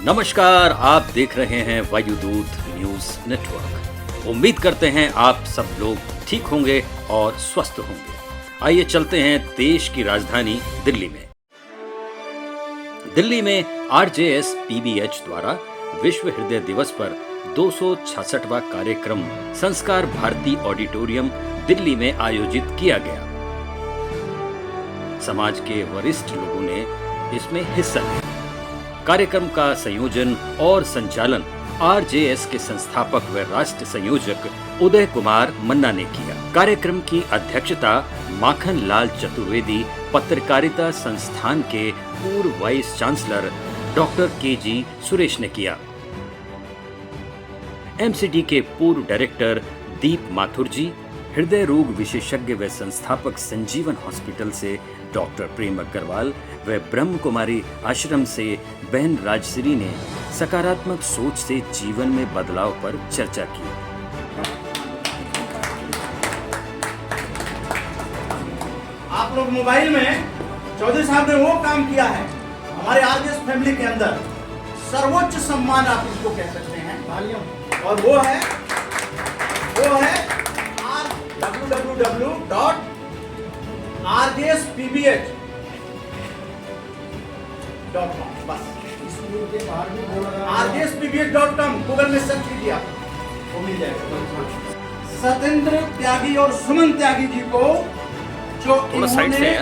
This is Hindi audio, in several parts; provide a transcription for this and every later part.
नमस्कार, आप देख रहे हैं वायुदूत न्यूज नेटवर्क। उम्मीद करते हैं आप सब लोग ठीक होंगे और स्वस्थ होंगे। आइए चलते हैं देश की राजधानी दिल्ली में। दिल्ली में RJS PBH द्वारा विश्व हृदय दिवस पर 266वां कार्यक्रम संस्कार भारती ऑडिटोरियम दिल्ली में आयोजित किया गया। समाज के वरिष्ठ लोगों ने इसमें हिस्सा लिया। कार्यक्रम का संयोजन और संचालन RJS के संस्थापक व राष्ट्र संयोजक उदय कुमार मन्ना ने किया। कार्यक्रम की अध्यक्षता माखन लाल चतुर्वेदी पत्रकारिता संस्थान के पूर्व vice chancellor doctor KG Suresh ने किया। MCD के पूर्व डायरेक्टर दीप माथुर जी, हृदय रोग विशेषज्ञ व संस्थापक संजीवन हॉस्पिटल से डॉक्टर प्रेम अग्रवाल व ब्रह्म कुमारी आश्रम से बहन राजश्री ने सकारात्मक सोच से जीवन में बदलाव पर चर्चा की। आप लोग मोबाइल में चौधरी साहब ने वो काम किया है, हमारे RJS फैमिली के अंदर सर्वोच्च सम्मान आप इसको कह सकते हैं, और वो है www.rjspbh.com। बस rjspbh.com गूगल में सर्च कीजिए, वो मिल जाएगा। सत्येंद्र त्यागी और सुमन त्यागी जी को जो इन्होंने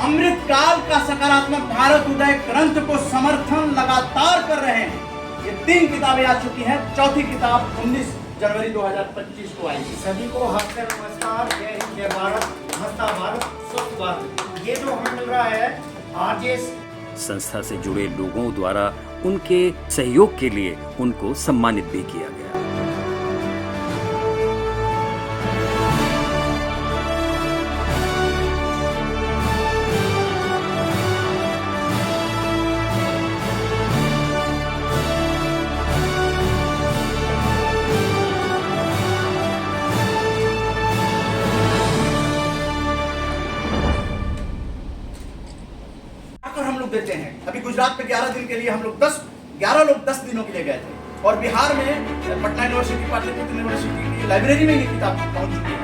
अमृत काल का सकारात्मक भारत उदय ग्रंथ को समर्थन लगातार कर रहे हैं। ये 3 किताबें आ चुकी हैं, चौथी किताब 19 जनवरी 2025 को आएगी। सभी को हफ्ते नमस्कार, जय हिंद, जय भारत, हंसता भारत, स्वस्थ भारत। ये जो हमें मिल रहा है RJS संस्था से जुड़े लोगों द्वारा उनके सहयोग के लिए उनको सम्मानित भी किया गया। हम लोग देते हैं। अभी गुजरात में 11 दिन के लिए हम लोग 11 लोग 10 दिनों के लिए गए थे, और बिहार में पटना यूनिवर्सिटी, पाटलिपुत्र यूनिवर्सिटी की लाइब्रेरी में ये किताब पहुंच चुकी है।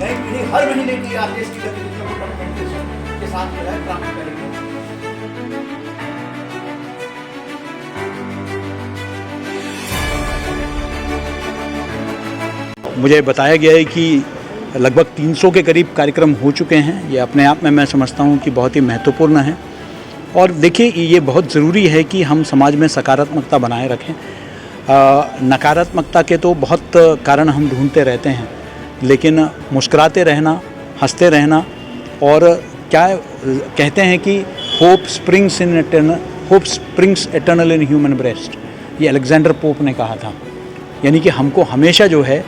नई पीढ़ी हर महीने की RJS की गतिविधियों को डॉक्यूमेंटेशन के साथ जो है प्राप्त करेंगे। मुझे बताया गया है कि लगभग 300 के करीब कार्यक्रम हो चुके हैं। ये अपने आप में मैं समझता हूँ कि बहुत ही महत्वपूर्ण है। और देखिए, ये बहुत ज़रूरी है कि हम समाज में सकारात्मकता बनाए रखें। नकारात्मकता के तो बहुत कारण हम ढूंढते रहते हैं, लेकिन मुस्कुराते रहना, हंसते रहना, और क्या कहते हैं कि hope springs eternal in human breast, ये अलेक्जेंडर पोप ने कहा था। यानी कि हमको हमेशा जो है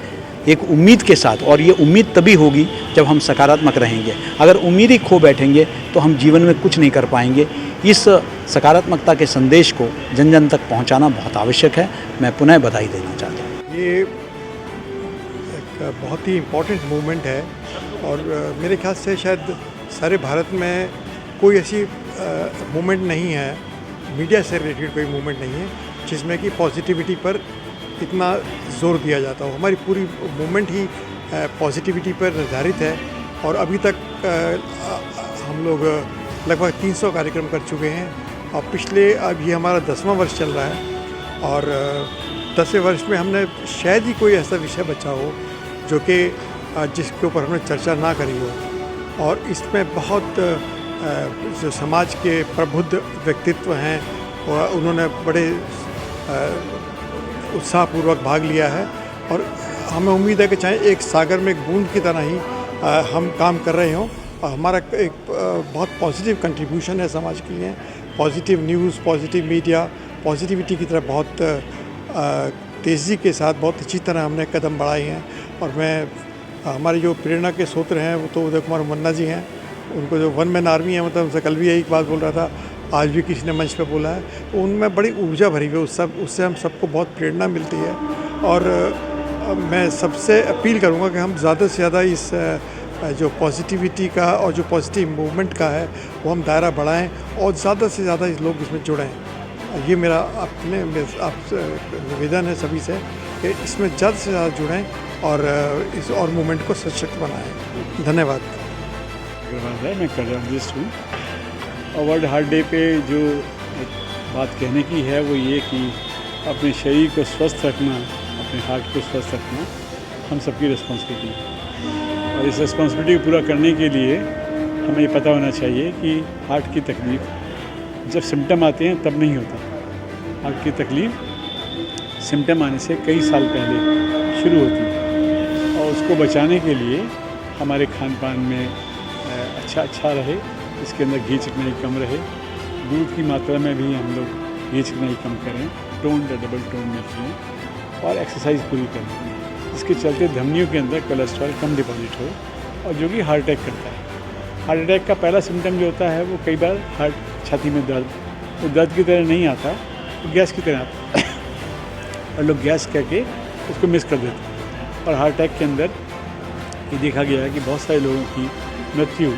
एक उम्मीद के साथ, और ये उम्मीद तभी होगी जब हम सकारात्मक रहेंगे। अगर उम्मीद ही खो बैठेंगे तो हम जीवन में कुछ नहीं कर पाएंगे। इस सकारात्मकता के संदेश को जन जन तक पहुंचाना बहुत आवश्यक है। मैं पुनः बधाई देना चाहता हूँ। ये एक बहुत ही इम्पोर्टेंट मूवमेंट है, और मेरे ख्याल से शायद सारे भारत में कोई ऐसी मूवमेंट नहीं है, मीडिया से रिलेटेड कोई मूवमेंट नहीं है जिसमें कि पॉजिटिविटी पर इतना जोर दिया जाता हो। हमारी पूरी मूवमेंट ही पॉजिटिविटी पर निर्धारित है, और अभी तक हम लोग लगभग 300 कार्यक्रम कर चुके हैं, और अब ये हमारा 10वां वर्ष चल रहा है। और 10वें वर्ष में हमने शायद ही कोई ऐसा विषय बचा हो जो कि जिसके ऊपर हमने चर्चा ना करी हो। और इसमें बहुत जो समाज के प्रबुद्ध व्यक्तित्व हैं, उन्होंने बड़े उत्साहपूर्वक भाग लिया है, और हमें उम्मीद है कि चाहे एक सागर में एक बूंद की तरह ही हम काम कर रहे हों, और हमारा एक बहुत पॉजिटिव कंट्रीब्यूशन है समाज के लिए। Positive news, positive media, positivity की तरफ बहुत तेज़ी के साथ, बहुत अच्छी तरह हमने कदम बढ़ाए हैं। और हमारे जो प्रेरणा के सूत्र हैं वो तो उदय कुमार मन्ना जी हैं। उनको जो वन मैन आर्मी है, मतलब उनसे कल भी यही बात बोल रहा था, आज भी किसी ने मंच पे बोला है, तो उनमें बड़ी ऊर्जा भरी हुई है। उससे हम सबको बहुत प्रेरणा मिलती है। और मैं सबसे अपील करूंगा कि हम ज़्यादा से ज़्यादा इस जो पॉजिटिविटी का और जो पॉजिटिव मूवमेंट का है वो हम दायरा बढ़ाएं, और ज़्यादा से ज़्यादा लोग इसमें जुड़ें। ये मेरा अपने आपसे निवेदन है सभी से कि इसमें ज़्यादा से ज़्यादा जुड़ें और इस और मूवमेंट को सशक्त बनाएं। धन्यवाद। अग्रवाल है, मैं कार्डियोलॉजिस्ट हूँ। और वर्ल्ड हार्ट डे पे जो बात कहने की है वो ये कि अपने शरीर को स्वस्थ रखना, अपने हार्ट को स्वस्थ रखना हम सबकी रिस्पॉन्सिबिलिटी है। और इस रिस्पॉन्सिबिलिटी को पूरा करने के लिए हमें ये पता होना चाहिए कि हार्ट की तकलीफ़ जब सिम्टम आते हैं तब नहीं होता। हार्ट की तकलीफ़ सिम्टम आने से कई साल पहले शुरू होती है और उसको बचाने के लिए हमारे खान पान में अच्छा रहे, इसके अंदर घी चिकनाई कम रहे, दूध की मात्रा में भी हम लोग घी चिकनाई कम करें, टोन या डबल टोन में पिएं और एक्सरसाइज पूरी करें, जिसके चलते धमनियों के अंदर कोलेस्ट्रॉल कम डिपॉजिट हो और जो कि हार्ट अटैक करता है। हार्ट अटैक का पहला सिम्टम जो होता है वो कई बार हार्ट छाती में दर्द, वो दर्द की तरह नहीं आता, वो गैस की तरह आता और लोग गैस कह के उसको मिस कर देते हैं। और हार्ट अटैक के अंदर ये देखा गया है कि बहुत सारे लोगों की मृत्यु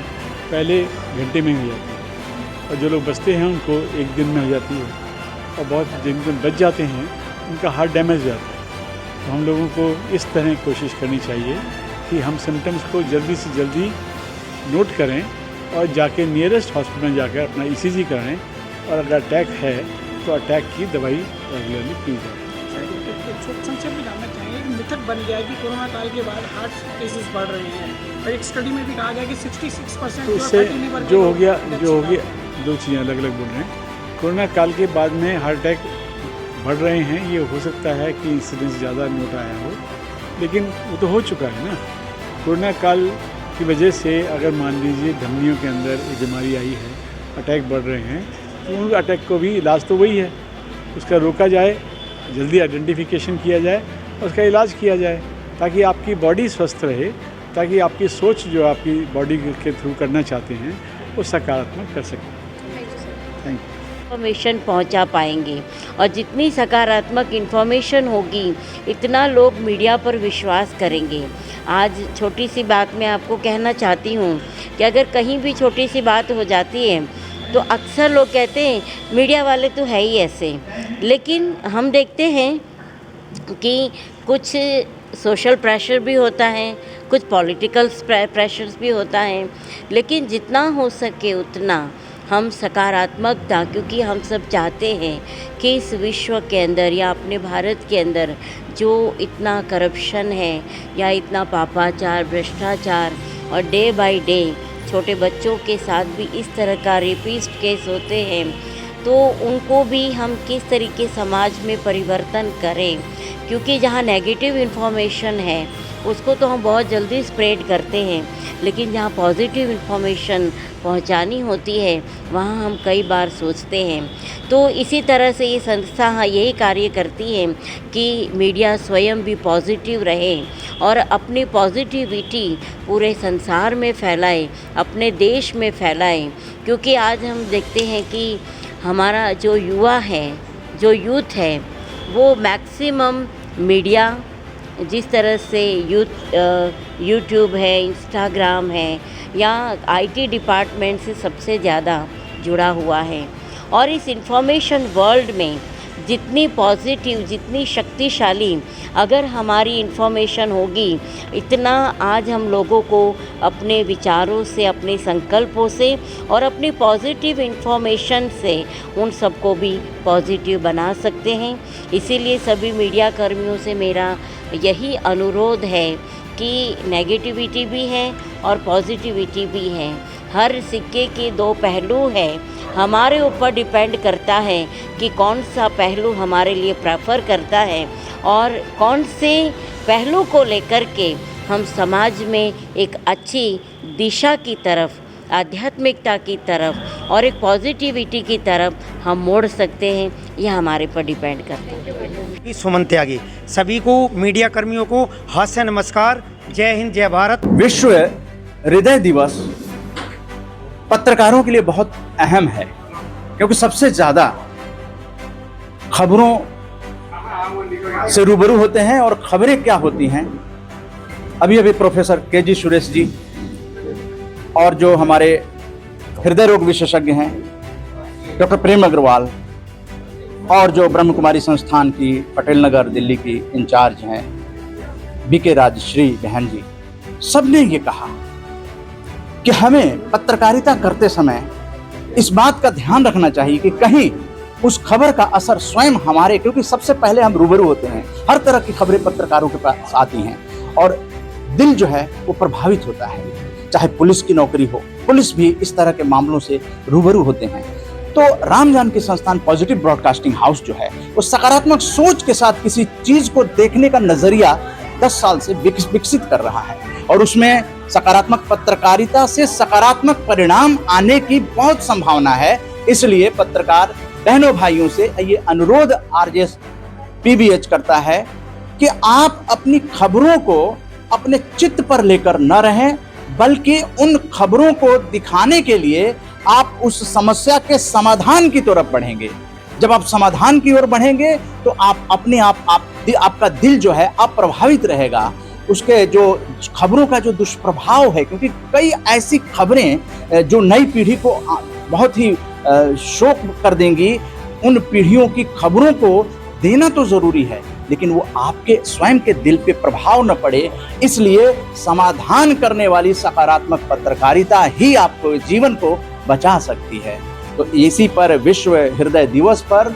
पहले घंटे में हो जाती है और जो लोग बचते हैं उनको एक दिन में हो जाती है और बहुत जिनको बच जाते हैं उनका हार्ट डैमेज हो जाता है। तो हम लोगों को इस तरह कोशिश करनी चाहिए कि हम सिम्टम्स को जल्दी से जल्दी नोट करें और जाके नियरेस्ट हॉस्पिटल में जाकर अपना ईसीजी कराएं और अगर अटैक है तो अटैक की दवाई रेगुलरली पी जाए। संक्षेप में जानना चाहेंगे कि मिथक बन गया है कि कोरोना काल के बाद हार्ट केसेस बढ़ रहे हैं और एक स्टडी में भी कहा गया कि 66% तो उससे जो हो गया दो चीज़ें अलग अलग बोल रहे हैं। कोरोना काल के बाद में हार्ट अटैक बढ़ रहे हैं, ये हो सकता है कि इंसिडेंस ज़्यादा नोट आया हो, लेकिन वो तो हो चुका है ना। कोरोना काल की वजह से अगर मान लीजिए धमनियों के अंदर एक बीमारी आई है, अटैक बढ़ रहे हैं, तो उन अटैक को भी इलाज तो वही है, उसका रोका जाए, जल्दी आइडेंटिफिकेशन किया जाए और उसका इलाज किया जाए ताकि आपकी बॉडी स्वस्थ रहे, ताकि आपकी सोच जो आपकी बॉडी के थ्रू करना चाहते हैं वो सकारात्मक कर सकें। Thank you. इन्फॉर्मेशन पहुंचा पाएंगे और जितनी सकारात्मक इन्फॉर्मेशन होगी इतना लोग मीडिया पर विश्वास करेंगे। आज छोटी सी बात मैं आपको कहना चाहती हूँ कि अगर कहीं भी छोटी सी बात हो जाती है तो अक्सर लोग कहते हैं मीडिया वाले तो है ही ऐसे, लेकिन हम देखते हैं कि कुछ सोशल प्रेशर भी होता है, कुछ पॉलिटिकल प्रेशर्स भी होता है, लेकिन जितना हो सके उतना हम सकारात्मकता, क्योंकि हम सब चाहते हैं कि इस विश्व के अंदर या अपने भारत के अंदर जो इतना करप्शन है या इतना पापाचार, भ्रष्टाचार और डे बाय डे छोटे बच्चों के साथ भी इस तरह का रेपिस्ट केस होते हैं, तो उनको भी हम किस तरीके समाज में परिवर्तन करें, क्योंकि जहाँ नेगेटिव इन्फॉर्मेशन है उसको तो हम बहुत जल्दी स्प्रेड करते हैं, लेकिन जहाँ पॉजिटिव इन्फॉर्मेशन पहुंचानी होती है वहाँ हम कई बार सोचते हैं। तो इसी तरह से ये संस्था यही कार्य करती है कि मीडिया स्वयं भी पॉजिटिव रहे और अपनी पॉजिटिविटी पूरे संसार में फैलाए, अपने देश में फैलाए, क्योंकि आज हम देखते हैं कि हमारा जो युवा है, जो यूथ है, वो मैक्सिमम मीडिया, जिस तरह से यूट्यूब है, इंस्टाग्राम है या आईटी डिपार्टमेंट से सबसे ज़्यादा जुड़ा हुआ है। और इस इंफॉर्मेशन वर्ल्ड में जितनी पॉजिटिव, जितनी शक्तिशाली अगर हमारी इंफॉर्मेशन होगी, इतना आज हम लोगों को अपने विचारों से, अपने संकल्पों से और अपनी पॉजिटिव इंफॉर्मेशन से उन सबको भी पॉजिटिव बना सकते हैं। इसीलिए सभी मीडिया कर्मियों से मेरा यही अनुरोध है कि नेगेटिविटी भी है और पॉजिटिविटी भी है। हर सिक्के के दो पहलू हैं, हमारे ऊपर डिपेंड करता है कि कौन सा पहलू हमारे लिए प्रेफर करता है और कौन से पहलू को लेकर के हम समाज में एक अच्छी दिशा की तरफ, आध्यात्मिकता की तरफ और एक पॉजिटिविटी की तरफ हम मोड़ सकते हैं, यह हमारे पर डिपेंड करता है। सुमन त्यागी, सभी को मीडिया कर्मियों को हास्य नमस्कार। जय हिंद, जय भारत। विश्व हृदय दिवस पत्रकारों के लिए बहुत अहम है, क्योंकि सबसे ज्यादा खबरों से रूबरू होते हैं और खबरें क्या होती हैं। अभी प्रोफेसर के.जी. सुरेश जी और जो हमारे हृदय रोग विशेषज्ञ हैं डॉक्टर प्रेम अग्रवाल, और जो ब्रह्म कुमारी संस्थान की पटेल नगर दिल्ली की इंचार्ज हैं बीके राजश्री बहन जी, सबने ये कहा कि हमें पत्रकारिता करते समय इस बात का ध्यान रखना चाहिए कि कहीं उस खबर का असर स्वयं हमारे, क्योंकि सबसे पहले हम रूबरू होते हैं, हर तरह की खबरें पत्रकारों के पास आती हैं और दिल जो है वो प्रभावित होता है। चाहे पुलिस की नौकरी हो, पुलिस भी इस तरह के मामलों से रूबरू होते हैं। तो राम जानकी संस्थान पॉजिटिव ब्रॉडकास्टिंग हाउस जो है वो सकारात्मक सोच के साथ किसी चीज को देखने का नजरिया 10 साल से विकसित कर रहा है और उसमें सकारात्मक पत्रकारिता से सकारात्मक परिणाम आने की बहुत संभावना है। इसलिए पत्रकार बहनों भाइयों से ये अनुरोध आरजेएस पीबीएच करता है कि आप अपनी खबरों को अपने चित्त पर लेकर न रहें, बल्कि उन खबरों को दिखाने के लिए आप उस समस्या के समाधान की तरफ बढ़ेंगे। जब आप समाधान की ओर बढ़ेंगे तो आप अपने आपका दिल जो है अप्रभावित रहेगा। उसके जो खबरों का जो दुष्प्रभाव है, क्योंकि कई ऐसी खबरें जो नई पीढ़ी को बहुत ही शोक कर देंगी, उन पीढ़ियों की खबरों को देना तो जरूरी है, लेकिन वो आपके स्वयं के दिल पे प्रभाव न पड़े। इसलिए समाधान करने वाली सकारात्मक पत्रकारिता ही आपको जीवन को बचा सकती है। तो इसी पर विश्व हृदय दिवस पर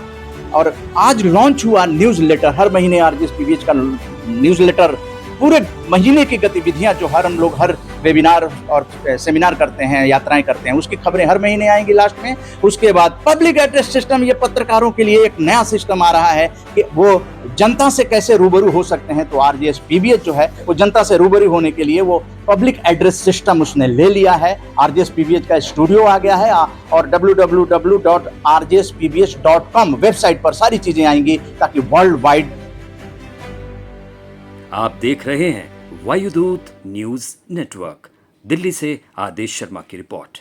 और आज लॉन्च हुआ न्यूज़लेटर, हर महीने आरजेएस पीबीएच का न्यूज़लेटर, पूरे महीने की गतिविधियां जो हम लोग हर वेबिनार और सेमिनार करते हैं, यात्राएं करते हैं, उसकी खबरें हर महीने आएंगी लास्ट में। उसके बाद पब्लिक एड्रेस सिस्टम, ये पत्रकारों के लिए एक नया सिस्टम आ रहा है कि वो जनता से कैसे रूबरू हो सकते हैं। तो आरजेएस पीबीएच जो है वो जनता से रूबरू होने के लिए वो पब्लिक एड्रेस सिस्टम उसने ले लिया है। आरजेएस पीबीएच का स्टूडियो आ गया है और www.rjspbh.com वेबसाइट पर सारी चीजें आएंगी ताकि वर्ल्ड वाइड। आप देख रहे हैं वायुदूत न्यूज नेटवर्क। दिल्ली से आदेश शर्मा की रिपोर्ट।